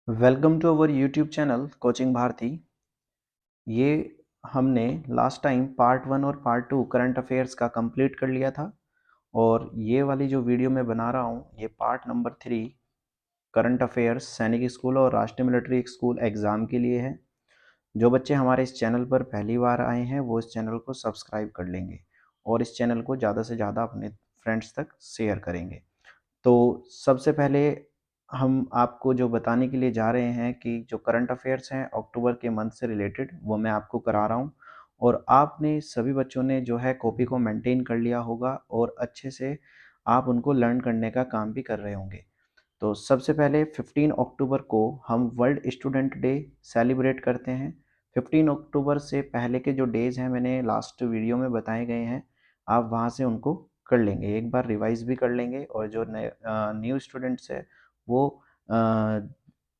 Welcome to our YouTube channel coaching Bharti. ये हमने last time part 1 और पार्ट 2 करंट अफेयर्स का कंप्लीट कर लिया था और ये वाली जो वीडियो मैं बना रहा हूँ ये पार्ट नंबर 3 करंट अफेयर्स सैनिक स्कूल और राष्ट्रीय मिलिट्री स्कूल एग्ज़ाम के लिए है। जो बच्चे हमारे इस चैनल पर पहली बार आए हैं वो इस चैनल को सब्सक्राइब कर लेंगे और इस चैनल को ज़्यादा से ज़्यादा अपने फ्रेंड्स तक शेयर करेंगे। तो सबसे पहले हम आपको जो बताने के लिए जा रहे हैं कि जो करंट अफेयर्स हैं अक्टूबर के मंथ से रिलेटेड वो मैं आपको करा रहा हूँ और आपने सभी बच्चों ने जो है कॉपी को मेंटेन कर लिया होगा और अच्छे से आप उनको लर्न करने का काम भी कर रहे होंगे। तो सबसे पहले 15 अक्टूबर को हम वर्ल्ड स्टूडेंट डे सेलिब्रेट करते हैं। 15 अक्टूबर से पहले के जो डेज़ हैं मैंने लास्ट वीडियो में बताए गए हैं, आप वहाँ से उनको कर लेंगे, एक बार रिवाइज भी कर लेंगे और जो नए न्यू स्टूडेंट्स है वो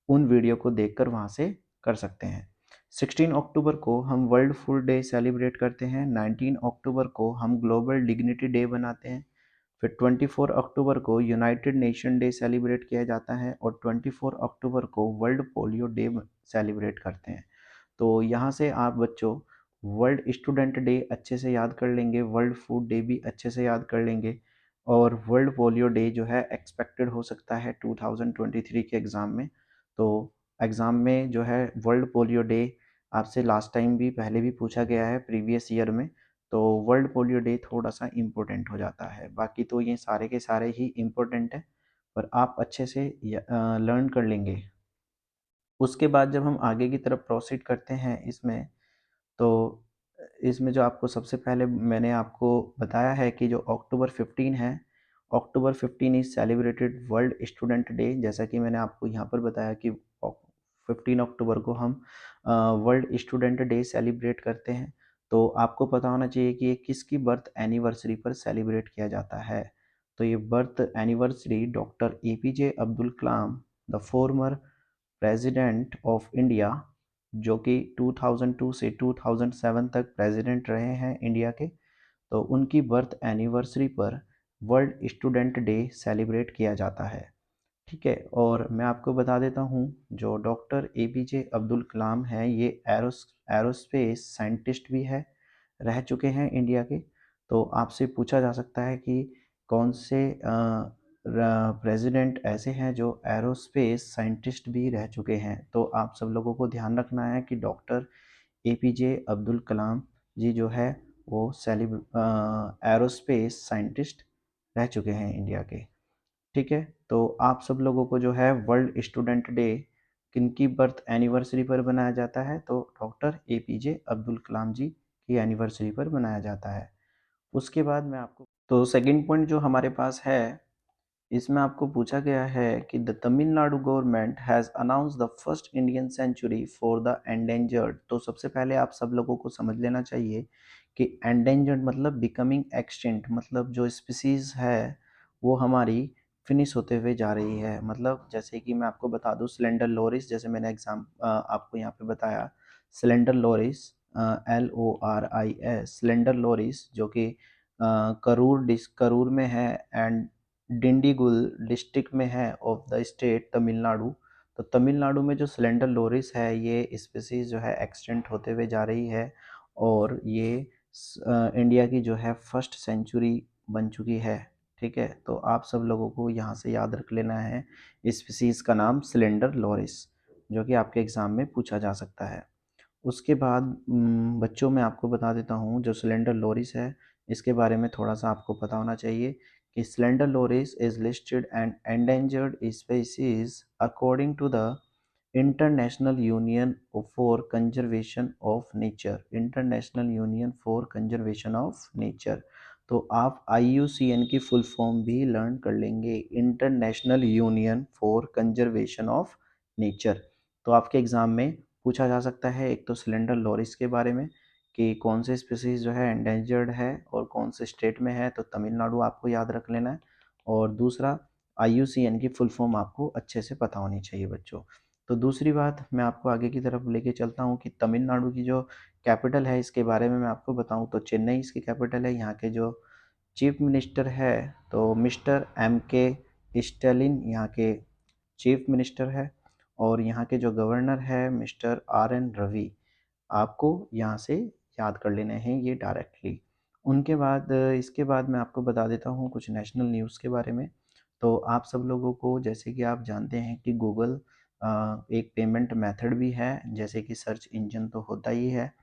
उन वीडियो को देखकर वहाँ से कर सकते हैं। 16 अक्टूबर को हम वर्ल्ड फूड डे सेलिब्रेट करते हैं। 19 अक्टूबर को हम ग्लोबल डिग्निटी डे बनाते हैं। फिर 24 अक्टूबर को यूनाइटेड नेशन डे सेलिब्रेट किया जाता है और 24 अक्टूबर को वर्ल्ड पोलियो डे सेलिब्रेट करते हैं। तो यहाँ से आप बच्चों वर्ल्ड स्टूडेंट डे अच्छे से याद कर लेंगे, वर्ल्ड फूड डे भी अच्छे से याद कर लेंगे और वर्ल्ड पोलियो डे जो है एक्सपेक्टेड हो सकता है 2023 के एग्ज़ाम में। तो एग्ज़ाम में जो है वर्ल्ड पोलियो डे आपसे लास्ट टाइम भी पहले भी पूछा गया है प्रीवियस ईयर में, तो वर्ल्ड पोलियो डे थोड़ा सा इम्पोर्टेंट हो जाता है। बाकी तो ये सारे के सारे ही इम्पोर्टेंट है पर आप अच्छे से लर्न कर लेंगे। उसके बाद जब हम आगे की तरफ प्रोसीड करते हैं इसमें, तो इसमें जो आपको सबसे पहले मैंने आपको बताया है कि जो अक्टूबर 15 है, अक्टूबर 15 is celebrated world student day. जैसा कि मैंने आपको यहाँ पर बताया कि 15 अक्टूबर को हम वर्ल्ड स्टूडेंट डे सेलिब्रेट करते हैं। तो आपको पता होना चाहिए कि ये किसकी बर्थ एनिवर्सरी पर सेलिब्रेट किया जाता है। तो ये birth anniversary doctor APJ Abdul Kalam, the former president of India, जो कि 2002 से 2007 तक प्रेसिडेंट रहे हैं इंडिया के, तो उनकी बर्थ एनिवर्सरी पर वर्ल्ड स्टूडेंट डे सेलिब्रेट किया जाता है। ठीक है, और मैं आपको बता देता हूँ जो डॉक्टर एपीजे अब्दुल कलाम हैं ये एरोस्पेस साइंटिस्ट भी है, रह चुके हैं इंडिया के। तो आपसे पूछा जा सकता है कि कौन से प्रेसिडेंट ऐसे हैं जो एरोस्पेस साइंटिस्ट भी रह चुके हैं। तो आप सब लोगों को ध्यान रखना है कि डॉक्टर एपीजे अब्दुल कलाम जी जो है वो एरोस्पेस साइंटिस्ट रह चुके हैं इंडिया के। ठीक है, तो आप सब लोगों को जो है वर्ल्ड स्टूडेंट डे किनकी बर्थ एनिवर्सरी पर बनाया जाता है, तो डॉक्टर एपीजे अब्दुल कलाम जी की एनिवर्सरी पर बनाया जाता है। उसके बाद मैं आपको तो सेकंड पॉइंट जो हमारे पास है इसमें आपको पूछा गया है कि the Tamil Nadu government has announce the first Indian century for the endangered. तो सबसे पहले आप सब लोगों को समझ लेना चाहिए कि एंडेंजर्ड मतलब बिकमिंग एक्सटिंक्ट, मतलब जो स्पीसीज़ है वो हमारी फिनिश होते हुए जा रही है। मतलब जैसे कि मैं आपको बता दूं स्लेंडर लोरिस, जैसे मैंने आपको यहाँ पे बताया slender loris, LORIS slender loris, जो कि करूर में है एंड डिंडीगुल डिस्ट्रिक्ट में है ऑफ द स्टेट तमिलनाडु। तो तमिलनाडु में जो स्लेंडर लोरिस है ये स्पीसीज जो है एक्सटेंट होते हुए जा रही है और ये इंडिया की जो है फर्स्ट सेंचुरी बन चुकी है। ठीक है, तो आप सब लोगों को यहाँ से याद रख लेना है स्पीसीज का नाम स्लेंडर लोरिस, जो कि आपके एग्ज़ाम में पूछा जा सकता है। उसके बाद बच्चों में आपको बता देता हूँ जो सिलेंडर लोरिस है इसके बारे में थोड़ा सा आपको पता होना चाहिए कि slender loris is listed and endangered species according to the International Union for Conservation of Nature, International Union for Conservation of Nature. तो आप IUCN की फुल फॉर्म भी लर्न कर लेंगे, international Union for Conservation of Nature. तो आपके exam में पूछा जा सकता है एक तो सिलेंडर लोरिस के बारे में कि कौन से स्पीसीज जो है एंडेंजर्ड है और कौन से स्टेट में है, तो तमिलनाडु आपको याद रख लेना है। और दूसरा IUCN की फुल फॉर्म आपको अच्छे से पता होनी चाहिए बच्चों। तो दूसरी बात मैं आपको आगे की तरफ लेके चलता हूँ कि तमिलनाडु की जो कैपिटल है इसके बारे में मैं आपको बताऊँ तो चेन्नई इसकी कैपिटल है। यहाँ के जो चीफ मिनिस्टर है तो मिस्टर MK स्टैलिन यहाँ के चीफ मिनिस्टर है। और यहाँ के जो गवर्नर है मिस्टर RN रवि, आपको यहाँ से याद कर लेने हैं ये डायरेक्टली। उनके बाद इसके बाद मैं आपको बता देता हूँ कुछ नेशनल न्यूज़ के बारे में। तो आप सब लोगों को, जैसे कि आप जानते हैं कि गूगल एक पेमेंट मेथड भी है, जैसे कि सर्च इंजन तो होता ही है।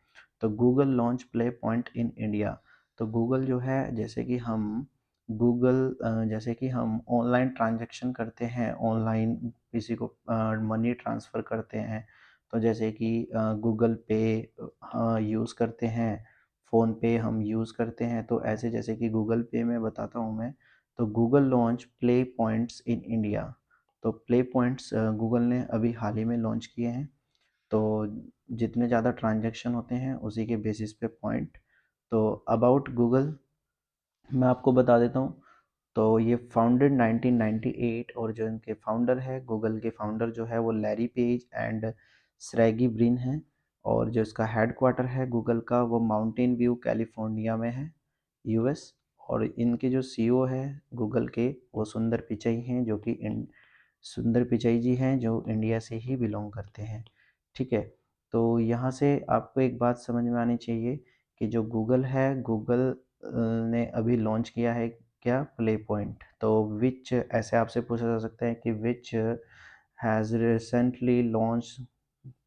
तो Google launch play point in India. तो गूगल जो है, जैसे कि हम जैसे कि हम ऑनलाइन ट्रांजैक्शन करते हैं, ऑनलाइन किसी को मनी ट्रांसफ़र करते हैं, तो जैसे कि गूगल पे यूज़ करते हैं, फ़ोन पे हम यूज़ करते हैं। तो ऐसे जैसे कि गूगल पे में बताता हूँ मैं, तो Google launch play points in India. तो प्ले पॉइंट्स गूगल ने अभी हाल ही में लॉन्च किए हैं। तो जितने ज़्यादा ट्रांजैक्शन होते हैं उसी के बेसिस पे पॉइंट। तो अबाउट गूगल मैं आपको बता देता हूँ। तो ये फाउंडेड 1998, और जो इनके फाउंडर है, गूगल के फाउंडर जो है वो लैरी पेज एंड स्रैगी ब्रिन हैं। और जो इसका हेडक्वार्टर है गूगल का, वो माउंटेन व्यू कैलिफोर्निया में है, यूएस। और इनके जो सीईओ है गूगल के, वो सुंदर पिचई हैं, जो कि सुंदर पिचाई जी हैं, जो इंडिया से ही बिलोंग करते हैं। ठीक है। तो यहाँ से आपको एक बात समझ में आनी चाहिए कि जो गूगल है, गूगल ने अभी लॉन्च किया है क्या, प्ले पॉइंट। तो विच, ऐसे आपसे पूछा जा सकता है कि which has recently launch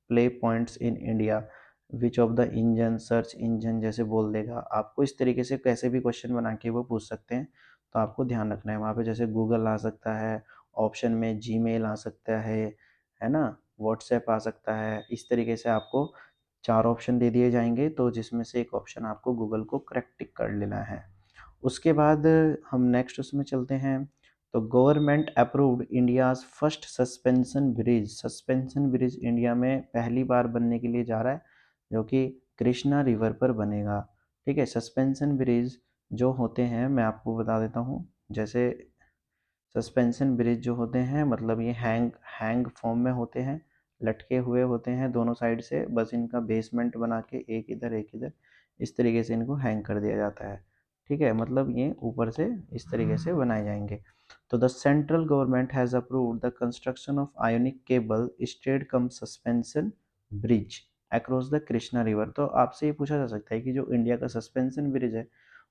play points in India, which of the engine, search engine जैसे बोल देगा आपको। इस तरीके से कैसे भी क्वेश्चन बना के वो पूछ सकते हैं। तो आपको ध्यान रखना है, वहाँ पे जैसे गूगल आ सकता है, ऑप्शन में जीमेल आ सकता है ना, व्हाट्सएप आ सकता है। इस तरीके से आपको 4 ऑप्शन दे दिए जाएंगे, तो जिसमें से एक ऑप्शन आपको गूगल को करेक्ट टिक कर लेना है। उसके बाद हम नेक्स्ट उसमें चलते हैं। तो government approved India's first suspension bridge. Suspension bridge India में पहली बार बनने के लिए जा रहा है, जो कि कृष्णा रिवर पर बनेगा। ठीक है। सस्पेंशन ब्रिज जो होते हैं मैं आपको बता देता हूँ। जैसे सस्पेंशन ब्रिज जो होते हैं, मतलब ये हैंग हैंग फॉर्म में होते हैं, लटके हुए होते हैं दोनों साइड से, बस इनका बेसमेंट बना के एक इधर एक इधर, इस तरीके से इनको हैंग कर दिया जाता है। ठीक है, मतलब ये ऊपर से इस तरीके से बनाए जाएंगे। तो the central government has approved the construction of ionic cable straight come suspension bridge across the Krishna river. तो आपसे ये पूछा जा सकता है कि जो इंडिया का सस्पेंशन ब्रिज है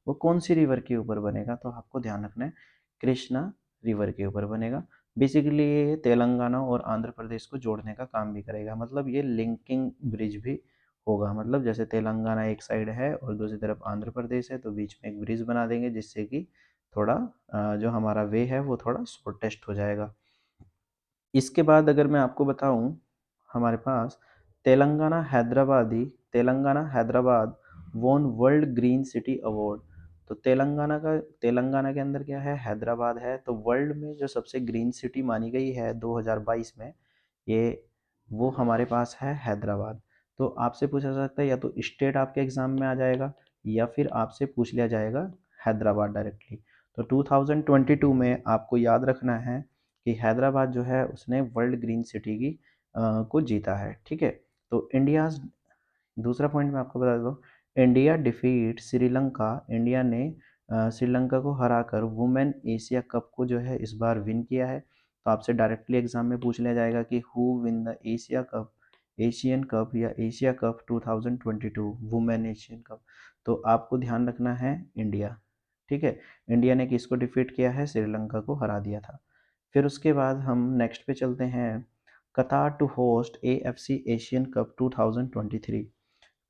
वो कौन सी रिवर के ऊपर बनेगा। तो आपको ध्यान रखना है, कृष्णा रिवर के ऊपर बनेगा। बेसिकली ये तेलंगाना और आंध्र प्रदेश को जोड़ने का काम भी करेगा, मतलब ये लिंकिंग ब्रिज भी होगा। मतलब जैसे तेलंगाना एक साइड है और दूसरी तरफ आंध्र प्रदेश है, तो बीच में एक ब्रिज बना देंगे, जिससे कि थोड़ा जो हमारा वे है वो थोड़ा शॉर्टेस्ट हो जाएगा। इसके बाद अगर मैं आपको बताऊं, हमारे पास तेलंगाना हैदराबाद वोन वर्ल्ड ग्रीन सिटी अवार्ड। तो तेलंगाना के अंदर क्या है, हैदराबाद है। तो वर्ल्ड में जो सबसे ग्रीन सिटी मानी गई है 2022 में, ये वो हमारे पास है हैदराबाद। तो आपसे पूछा जा सकता है, या तो स्टेट आपके एग्जाम में आ जाएगा, या फिर आपसे पूछ लिया जाएगा हैदराबाद डायरेक्टली। तो 2022 में आपको याद रखना है कि हैदराबाद जो है उसने वर्ल्ड ग्रीन सिटी की को जीता है। ठीक है। तो इंडिया, दूसरा पॉइंट मैं आपको बता देता हूँ, इंडिया डिफीट श्रीलंका। इंडिया ने श्रीलंका को हराकर वुमेन एशिया कप को जो है इस बार विन किया है। तो आपसे डायरेक्टली एग्जाम में पूछ लिया जाएगा कि who win the Asia Cup, Asian Cup या Asia Cup 2022, women Asian Cup. तो आपको ध्यान रखना है इंडिया। ठीक है। इंडिया ने किसको डिफीट किया है, श्रीलंका को हरा दिया था। फिर उसके बाद हम नेक्स्ट पे चलते हैं, Qatar to host AFC Asian Cup 2023।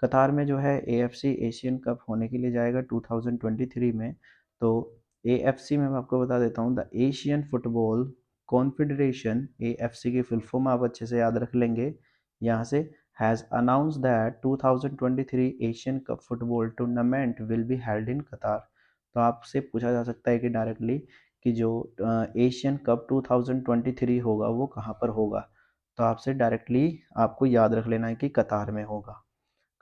Qatar में जो है एएफसी एशियन कप होने के लिए जाएगा 2023 में। तो एएफसी में मैं आपको बता देता हूँ, the Asian football confederation, AFC की फुल फॉर्म आप अच्छे से याद रख लेंगे यहाँ से, has announce that 2023 Asian cup football tournament will be held in कतार। तो आपसे पूछा जा सकता है कि डायरेक्टली कि जो एशियन कप 2023 होगा वो कहाँ पर होगा। तो आपसे डायरेक्टली आपको याद रख लेना है कि कतार में होगा।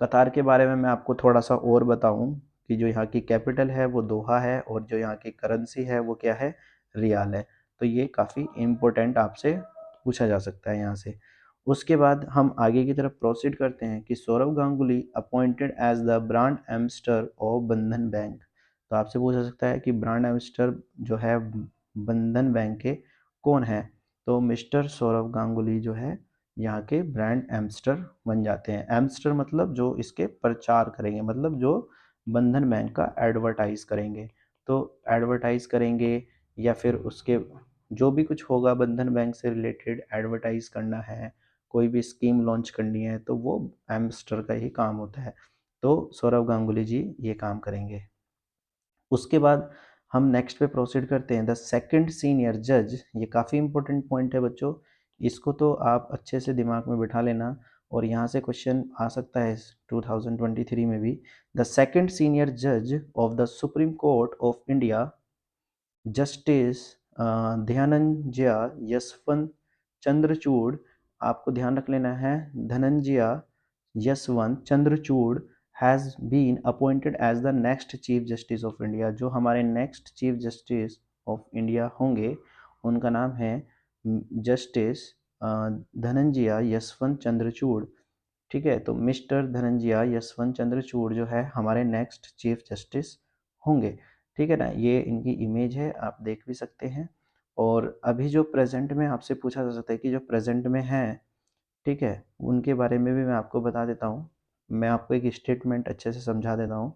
कतार के बारे में मैं आपको थोड़ा सा और बताऊं कि जो यहाँ की कैपिटल है वो दोहा है, और जो यहाँ की करेंसी है वो क्या है, रियाल है। तो ये काफ़ी इम्पोर्टेंट आपसे पूछा जा सकता है यहाँ से। उसके बाद हम आगे की तरफ प्रोसीड करते हैं कि Sourav Ganguly appointed as the brand ambassador of Bandhan Bank. तो आपसे पूछा जा सकता है कि ब्रांड एम्बेसडर जो है बंधन बैंक के कौन है। तो मिस्टर सौरव गांगुली जो है यहाँ के ब्रांड एम्बेसडर बन जाते हैं। एम्बेसडर मतलब जो इसके प्रचार करेंगे, मतलब जो बंधन बैंक का एडवर्टाइज करेंगे। तो एडवर्टाइज करेंगे या फिर उसके जो भी कुछ होगा बंधन बैंक से रिलेटेड एडवर्टाइज करना है, कोई भी स्कीम लॉन्च करनी है, तो वो एम्बेसडर का ही काम होता है। तो सौरव गांगुली जी ये काम करेंगे। उसके बाद हम नेक्स्ट पे प्रोसीड करते हैं। द सेकंड सीनियर जज, ये काफ़ी इंपॉर्टेंट पॉइंट है बच्चों, इसको तो आप अच्छे से दिमाग में बिठा लेना और यहाँ से क्वेश्चन आ सकता है 2023 में भी। द सेकंड सीनियर जज of the Supreme Court of India justice Dhananjaya Yeshwant Chandrachud, आपको ध्यान रख लेना है, Dhananjaya Yeshwant Chandrachud has been appointed as the next chief justice of India. जो हमारे next chief justice of India होंगे उनका नाम है जस्टिस धनंजय यशवंत चंद्रचूड़। ठीक है, तो मिस्टर धनंजय यशवंत चंद्रचूड़ जो है हमारे नेक्स्ट चीफ जस्टिस होंगे। ठीक है ना, ये इनकी इमेज है, आप देख भी सकते हैं। और अभी जो प्रेजेंट में आपसे पूछा जा सकता है कि जो प्रेजेंट में है, ठीक है, उनके बारे में भी मैं आपको बता देता हूँ। मैं आपको एक स्टेटमेंट अच्छे से समझा देता हूँ,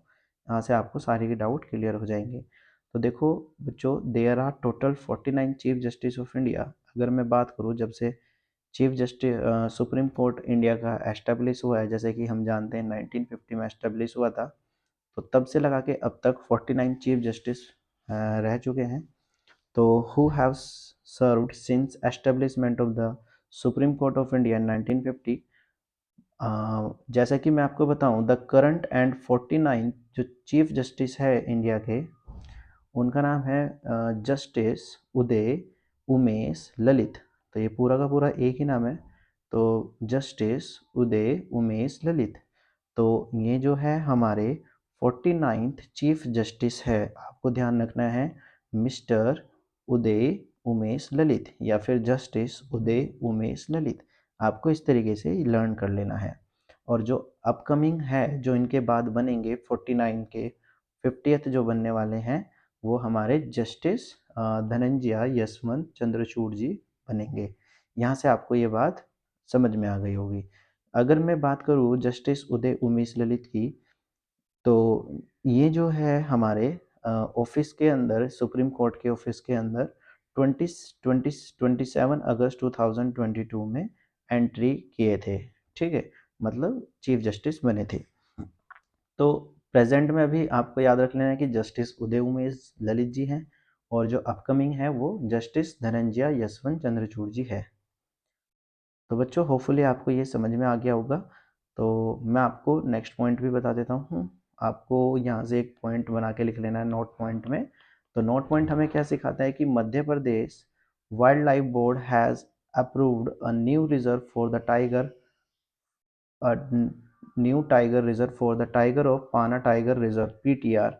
यहाँ से आपको सारे के डाउट क्लियर हो जाएंगे। तो देखो बच्चों, there are total 49 chief justice of India. अगर मैं बात करूँ जब से chief justice supreme court India का एस्टेब्लिश हुआ है, जैसे कि हम जानते हैं 1950 में एस्टेब्लिश हुआ था, तो तब से लगा के अब तक 49 चीफ जस्टिस रह चुके हैं। तो who have served since establishment of the Supreme Court of India in 1950। जैसा कि मैं आपको बताऊं, द करंट एंड 49 जो चीफ जस्टिस है इंडिया के, उनका नाम है जस्टिस उदय उमेश ललित। तो ये पूरा का पूरा एक ही नाम है, तो जस्टिस उदय उमेश ललित। तो ये जो है हमारे 49th चीफ जस्टिस है, आपको ध्यान रखना है, मिस्टर उदय उमेश ललित या फिर जस्टिस उदय उमेश ललित। आपको इस तरीके से लर्न कर लेना है। और जो अपकमिंग है, जो इनके बाद बनेंगे 49 के 50th जो बनने वाले हैं, वो हमारे जस्टिस धनंजय यशवंत चंद्रचूड़ जी बनेंगे। यहाँ से आपको ये बात समझ में आ गई होगी। अगर मैं बात करूँ जस्टिस उदय उमेश ललित की, तो ये जो है हमारे ऑफिस के अंदर, सुप्रीम कोर्ट के ऑफिस के अंदर 27 अगस्त 2022 में एंट्री किए थे। ठीक है, मतलब चीफ जस्टिस बने थे। तो प्रेजेंट में अभी आपको याद रख लेना है कि जस्टिस उदय उमेश ललित जी हैं, और जो अपकमिंग है वो जस्टिस धनंजय यशवंत चंद्रचूड़ जी है। तो बच्चों होपफुली आपको ये समझ में आ गया होगा। तो मैं आपको नेक्स्ट पॉइंट भी बता देता हूँ। आपको यहाँ से एक पॉइंट बना के लिख लेना है नोट पॉइंट में। तो नोट पॉइंट हमें क्या सिखाता है कि Madhya Pradesh wildlife board has approved a new reserve for the tiger, new tiger reserve for the tiger of Panna tiger reserve PTR।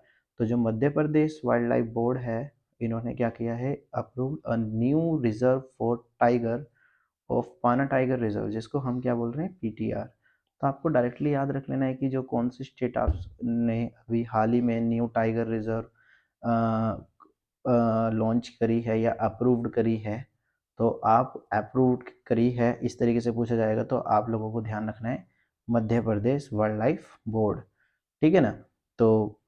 तो जो Madhya Pradesh wildlife board है, इन्होंने क्या किया है, approved a new reserve for tiger of Panna tiger reserve, जिसको हम क्या बोल रहे हैं, PTR। तो आपको डायरेक्टली याद रख लेना है कि जो कौन सी स्टेट आपने अभी हाल ही में न्यू टाइगर रिजर्व लॉन्च करी है या अप्रूव्ड करी है। तो आप अप्रूव्ड करी है इस तरीके से पूछा जाएगा, तो आप लोगों को ध्यान रखना है मध्य प्रदेश वाइल्ड लाइफ बोर्ड। ठीक है ना, तो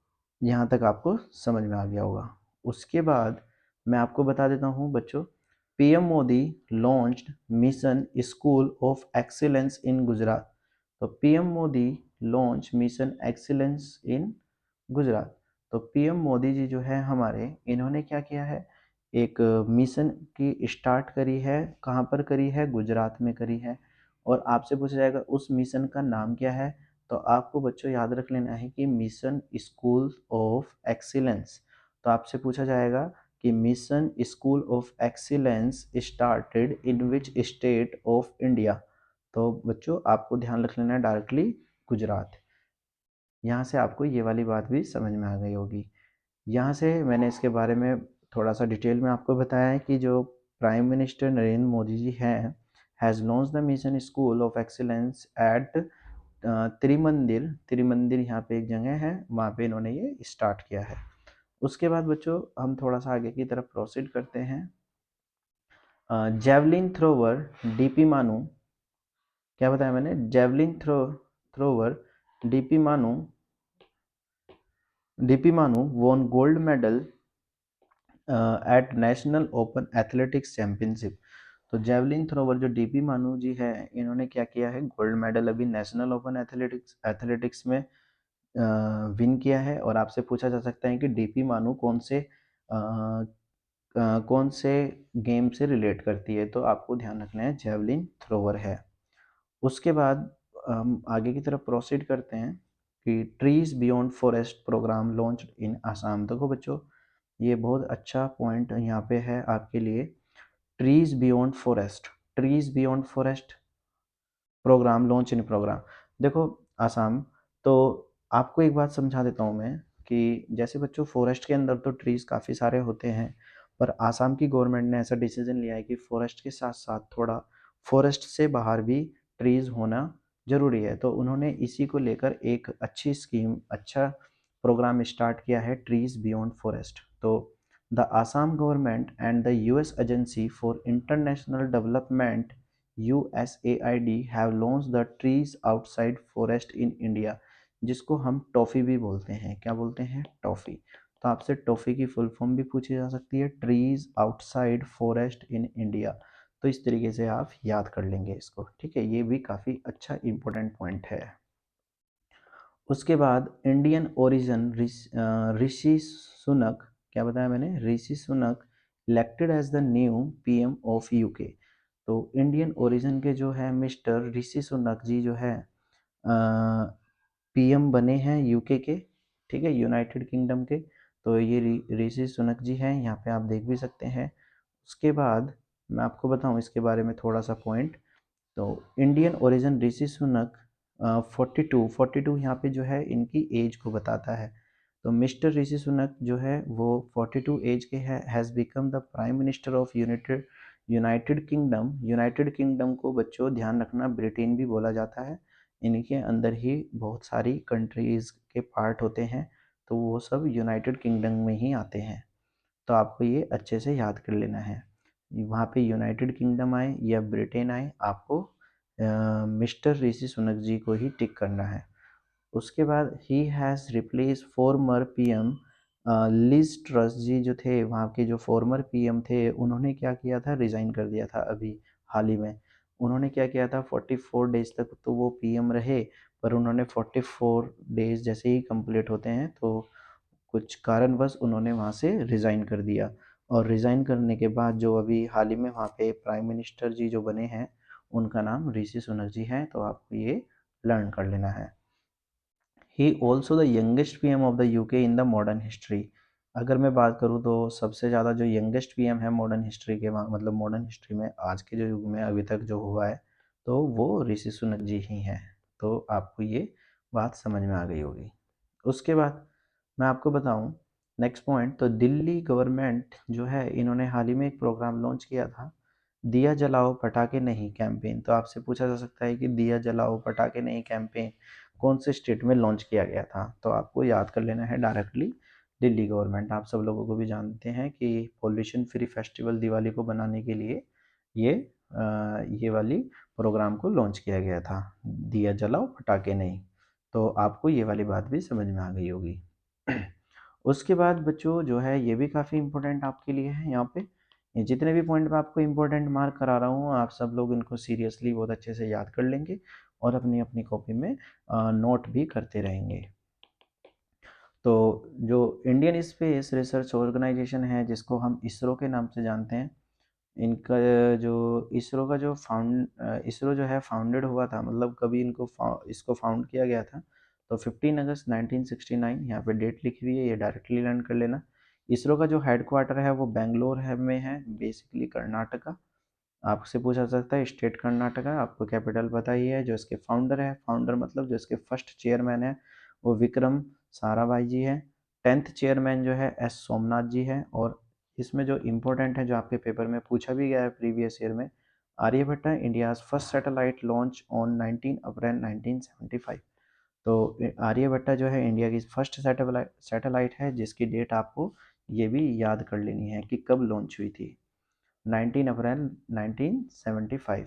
यहाँ तक आपको समझ में आ गया होगा। उसके बाद मैं आपको बता देता हूँ बच्चों, PM Modi launched mission school of excellence in Gujarat. तो PM Modi launch mission excellence in Gujarat. तो PM मोदी जी जो है हमारे, इन्होंने क्या किया है, एक मिशन की स्टार्ट करी है। कहाँ पर करी है, गुजरात में करी है। और आपसे पूछा जाएगा उस मिशन का नाम क्या है, तो आपको बच्चों याद रख लेना है कि मिशन स्कूल ऑफ एक्सीलेंस। तो आपसे पूछा जाएगा कि mission school of excellence started in which state of India. तो बच्चों आपको ध्यान रख लेना है डायरेक्टली गुजरात। यहाँ से आपको ये वाली बात भी समझ में आ गई होगी। यहाँ से मैंने इसके बारे में थोड़ा सा डिटेल में आपको बताया है कि जो प्राइम मिनिस्टर नरेंद्र मोदी जी हैं, has launch the mission school of excellence eight Trimandir. Trimandir यहाँ पे एक जगह है, वहाँ पे इन्होंने ये स्टार्ट किया है। उसके बाद बच्चों हम थोड़ा सा आगे की तरफ प्रोसीड करते हैं। जेवलिन थ्रोवर DP मानू, क्या बताया मैंने, javelin thrower DP Manu won gold medal at national open athletics championship. तो जेवलिन थ्रोवर जो डीपी मानू जी है, इन्होंने क्या किया है, गोल्ड मेडल अभी नेशनल ओपन एथलेटिक्स में विन किया है। और आपसे पूछा जा सकता है कि डीपी मानू कौन से गेम से रिलेट करती है, तो आपको ध्यान रखना है जेवलिन थ्रोवर है। उसके बाद हम आगे की तरफ प्रोसीड करते हैं कि trees beyond forest program launch in Assam. देखो बच्चों, ये बहुत अच्छा पॉइंट यहाँ पे है आपके लिए। Trees beyond forest, trees beyond forest program launch in program. देखो आसाम, तो आपको एक बात समझा देता हूँ मैं कि जैसे बच्चों फॉरेस्ट के अंदर तो ट्रीज काफ़ी सारे होते हैं, पर आसाम की गवर्नमेंट ने ऐसा डिसीजन लिया है कि फॉरेस्ट के साथ साथ थोड़ा फॉरेस्ट से बाहर भी ट्रीज होना जरूरी है। तो उन्होंने इसी को लेकर एक अच्छी स्कीम, अच्छा प्रोग्राम स्टार्ट किया है, ट्रीज बियॉन्ड फॉरेस्ट। तो the Assam government and the US agency for international development USAID have launched the trees outside forest in India, जिसको हम टॉफ़ी भी बोलते हैं। क्या बोलते हैं? टॉफ़ी। तो आपसे टॉफ़ी की फुल फॉर्म भी पूछी जा सकती है, trees outside forest in India. तो इस तरीके से आप याद कर लेंगे इसको, ठीक है। ये भी काफ़ी अच्छा इंपॉर्टेंट पॉइंट है। उसके बाद इंडियन ओरिजिन ऋषि सुनक, क्या बताया मैंने, Rishi Sunak elected as the new PM of UK। तो इंडियन ओरिजिन के जो है मिस्टर ऋषि सुनक जी जो है PM बने हैं UK के, ठीक है, यूनाइटेड किंगडम के। तो ये ऋषि सुनक जी हैं, यहाँ पे आप देख भी सकते हैं। उसके बाद मैं आपको बताऊं इसके बारे में थोड़ा सा पॉइंट। तो इंडियन ओरिजिन ऋषि सुनक 42 यहाँ पे जो है इनकी एज को बताता है। तो मिस्टर ऋषि सुनक जो है वो 42 एज के है, has become the prime minister of United kingdom. United kingdom को बच्चों ध्यान रखना ब्रिटेन भी बोला जाता है। इनके अंदर ही बहुत सारी कंट्रीज़ के पार्ट होते हैं, तो वो सब यूनाइटेड किंगडम में ही आते हैं। तो आपको ये अच्छे से याद कर लेना है, वहाँ पे यूनाइटेड किंगडम आए या ब्रिटेन आए, आपको मिस्टर ऋषि सुनक जी को ही टिक करना है। उसके बाद he has replace former PM Liz Truss ji जो थे, वहाँ के जो फॉर्मर PM थे, उन्होंने क्या किया था, रिज़ाइन कर दिया था अभी हाल ही में। उन्होंने क्या किया था, 44 डेज तक तो वो PM रहे, पर उन्होंने 44 डेज जैसे ही कंप्लीट होते हैं तो कुछ कारणवश उन्होंने वहाँ से रिज़ाइन कर दिया। और रिज़ाइन करने के बाद जो अभी हाल ही में वहाँ पे प्राइम मिनिस्टर जी जो बने हैं, उनका नाम ऋषि सुनक जी है। तो आपको ये लर्न कर लेना है। He also the youngest PM of the UK in the modern history. अगर मैं बात करूँ तो सबसे ज़्यादा जो यंगेस्ट PM है मॉडर्न हिस्ट्री के, मतलब मॉडर्न हिस्ट्री में आज के जो युग में अभी तक जो हुआ है, तो वो ऋषि सुनक जी ही हैं। तो आपको ये बात समझ में आ गई होगी। उसके बाद मैं आपको बताऊं नेक्स्ट पॉइंट, तो दिल्ली गवर्नमेंट जो है इन्होंने हाल ही में एक प्रोग्राम लॉन्च किया था, दिया जलाओ पटाखे नहीं कैंपेन। तो आपसे पूछा जा सकता है कि दिया जलाओ पटाखे नहीं कैंपेन कौन से स्टेट में लॉन्च किया गया था, तो आपको याद कर लेना है डायरेक्टली दिल्ली गवर्नमेंट। आप सब लोगों को भी जानते हैं कि पोल्यूशन फ्री फेस्टिवल दिवाली को बनाने के लिए ये ये वाली प्रोग्राम को लॉन्च किया गया था, दिया जलाओ पटाखे नहीं। तो आपको ये वाली बात भी समझ में आ गई होगी। उसके बाद बच्चों जो है ये भी काफ़ी इम्पोर्टेंट आपके लिए है, यहाँ पे ये जितने भी पॉइंट मैं आपको इम्पोर्टेंट मार्क करा रहा हूँ, आप सब लोग इनको सीरियसली बहुत अच्छे से याद कर लेंगे और अपनी अपनी कॉपी में नोट भी करते रहेंगे। तो जो इंडियन स्पेस रिसर्च ऑर्गेनाइजेशन है, जिसको हम इसरो के नाम से जानते हैं, इनका जो इसरो का जो इसरो जो है फाउंडेड हुआ था, मतलब कभी इसको फाउंड किया गया था, तो 15 अगस्त 1969 यहाँ पे डेट लिखी हुई है, ये डायरेक्टली लर्न कर लेना। इसरो का जो हेडक्वार्टर है वो बेंगलोर है में है, बेसिकली कर्नाटका। आपसे पूछा जा सकता है स्टेट कर्नाटका, आपको कैपिटल पता ही है। जो इसके फाउंडर है, फाउंडर मतलब जो इसके फर्स्ट चेयरमैन है, वो विक्रम साराभाई जी है। 10th चेयरमैन जो है S सोमनाथ जी है। और इसमें जो इम्पोर्टेंट है, जो आपके पेपर में पूछा भी गया है प्रीवियस ईयर में, Aryabhata India's first satellite launch on 19 April 1975। तो आर्यभट्टा जो है इंडिया की फर्स्ट सैटेलाइट है, जिसकी डेट आपको ये भी याद कर लेनी है कि कब लॉन्च हुई थी, 19 अप्रैल 1975।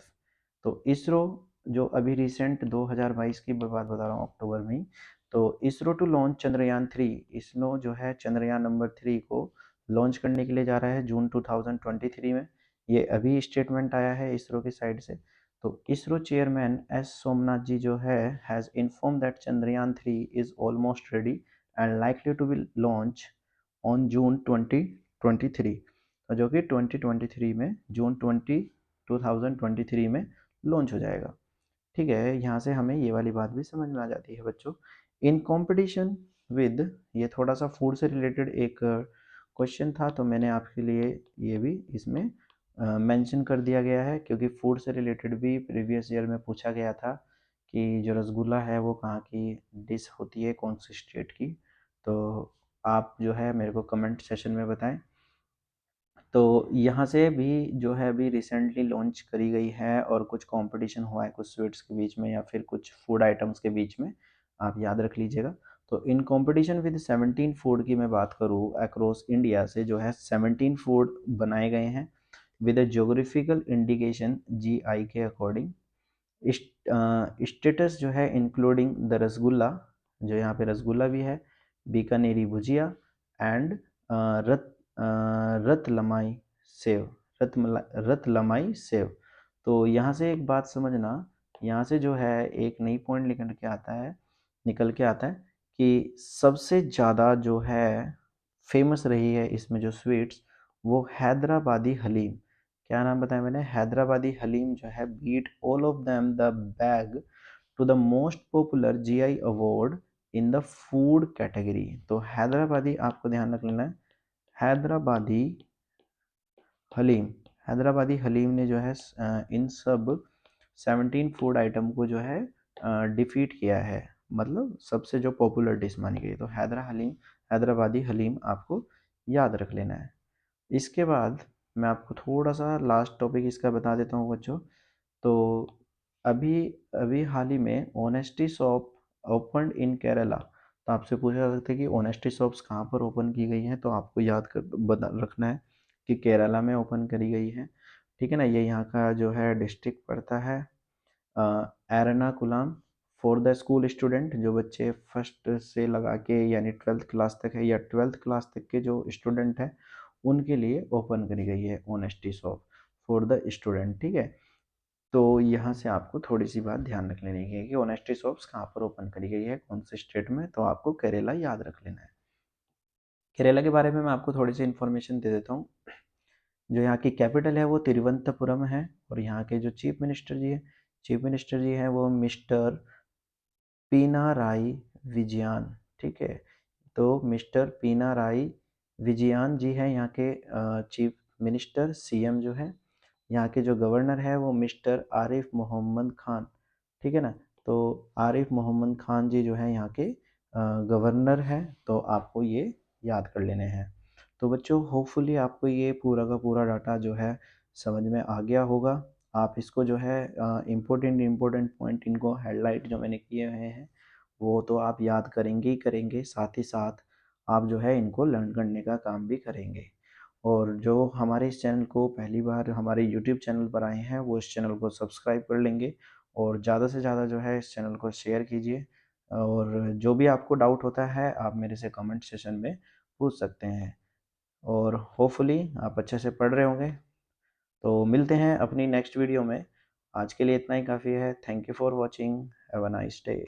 तो इसरो जो अभी रिसेंट 2022 की बात बता रहा हूँ, अक्टूबर में ही। तो इसरो टू लॉन्च चंद्रयान 3, इसरो जो है चंद्रयान नंबर 3 को लॉन्च करने के लिए जा रहा है जून 2023 में। ये अभी स्टेटमेंट आया है इसरो की साइड से। तो ISRO chairman S Somnath ji जो है has inform that Chandrayaan 3 is almost ready and likely to be launch on June 2023, तो जो कि 2023 में जून 2023 में लॉन्च हो जाएगा। ठीक है, यहाँ से हमें ये वाली बात भी समझ में आ जाती है बच्चों। इन कंपटीशन विद, ये थोड़ा सा फूड से रिलेटेड एक क्वेश्चन था, तो मैंने आपके लिए ये भी इसमें मेंशन कर दिया गया है, क्योंकि फूड से रिलेटेड भी प्रीवियस ईयर में पूछा गया था कि जो रसगुल्ला है वो कहाँ की डिश होती है, कौन सी स्टेट की। तो आप जो है मेरे को कमेंट सेशन में बताएं। तो यहाँ से भी जो है अभी रिसेंटली लॉन्च करी गई है, और कुछ कंपटीशन हुआ है कुछ स्वीट्स के बीच में या फिर कुछ फूड आइटम्स के बीच में, आप याद रख लीजिएगा। तो इन कंपटीशन विद 17 फूड की मैं बात करूँ अक्रॉस इंडिया से, जो है 17 फूड बनाए गए हैं with a geographical indication GI के अकॉर्डिंग। स्टेटस जो है इंक्लूडिंग द रसगुल्ला, जो यहाँ पे रसगुल्ला भी है, बीकानेरी भुजिया एंड रत रतलमाई सेव, रतलमाई सेव। तो यहाँ से एक बात समझना, यहाँ से जो है एक नई पॉइंट निकल के आता है कि सबसे ज़्यादा जो है फेमस रही है इसमें जो स्वीट्स, वो हैदराबादी हलीम। क्या नाम बताया मैंने? हैदराबादी हलीम जो है beat all of them the bag to the most popular GI award in the food category. तो हैदराबादी आपको ध्यान रख लेना है, हैदराबादी हलीम। हैदराबादी हलीम ने जो है इन सब 17 फूड आइटम को जो है डिफीट किया है, मतलब सबसे जो पॉपुलर डिश मानी गई। तो हैदराबादी हलीम आपको याद रख लेना है। इसके बाद मैं आपको थोड़ा सा लास्ट टॉपिक इसका बता देता हूँ बच्चों। तो अभी अभी हाल ही में honesty shop open in Kerala. तो आपसे पूछा जा सकता है कि ऑनेस्टी शॉप्स कहाँ पर ओपन की गई हैं, तो आपको याद कर बता रखना है कि केरला में ओपन करी गई है। ठीक है ना, ये यहाँ का जो है डिस्ट्रिक्ट पड़ता है Ernakulam. For the school student, जो बच्चे फर्स्ट से लगा के यानी 12th क्लास तक है, या 12th क्लास तक के जो स्टूडेंट हैं उनके लिए ओपन करी गई है honesty shop for the student. ठीक है, तो यहाँ से आपको थोड़ी सी बात ध्यान रख लेनी है कि ऑनेस्टी शॉप्स कहाँ पर ओपन करी गई है, कौन से स्टेट में। तो आपको केरला याद रख लेना है। केरला के बारे में मैं आपको थोड़ी सी इन्फॉर्मेशन दे देता हूँ। जो यहाँ की कैपिटल है वो तिरुवनंतपुरम है, और यहाँ के जो चीफ मिनिस्टर जी हैं वो मिस्टर पीनाराई विजयन। ठीक है, तो मिस्टर पीनाराई विजयन जी हैं यहाँ के चीफ मिनिस्टर, सीएम जो है। यहाँ के जो गवर्नर है वो मिस्टर आरिफ मोहम्मद खान। ठीक है ना, तो आरिफ मोहम्मद खान जी जो है यहाँ के गवर्नर हैं। तो आपको ये याद कर लेने हैं। तो बच्चों होपफुली आपको ये पूरा का पूरा डाटा जो है समझ में आ गया होगा। आप इसको जो है इम्पोर्टेंट पॉइंट, इनको हेडलाइट जो मैंने किए हुए हैं वो तो आप याद करेंगे ही करेंगे, साथ ही साथ आप जो है इनको लर्न करने का काम भी करेंगे। और जो हमारे इस चैनल को पहली बार हमारे यूट्यूब चैनल पर आए हैं वो इस चैनल को सब्सक्राइब कर लेंगे, और ज़्यादा से ज़्यादा जो है इस चैनल को शेयर कीजिए। और जो भी आपको डाउट होता है आप मेरे से कमेंट सेशन में पूछ सकते हैं, और होपफुली आप अच्छे से पढ़ रहे होंगे। तो मिलते हैं अपनी नेक्स्ट वीडियो में। आज के लिए इतना ही काफ़ी है। Thank you for watching. Have a nice day.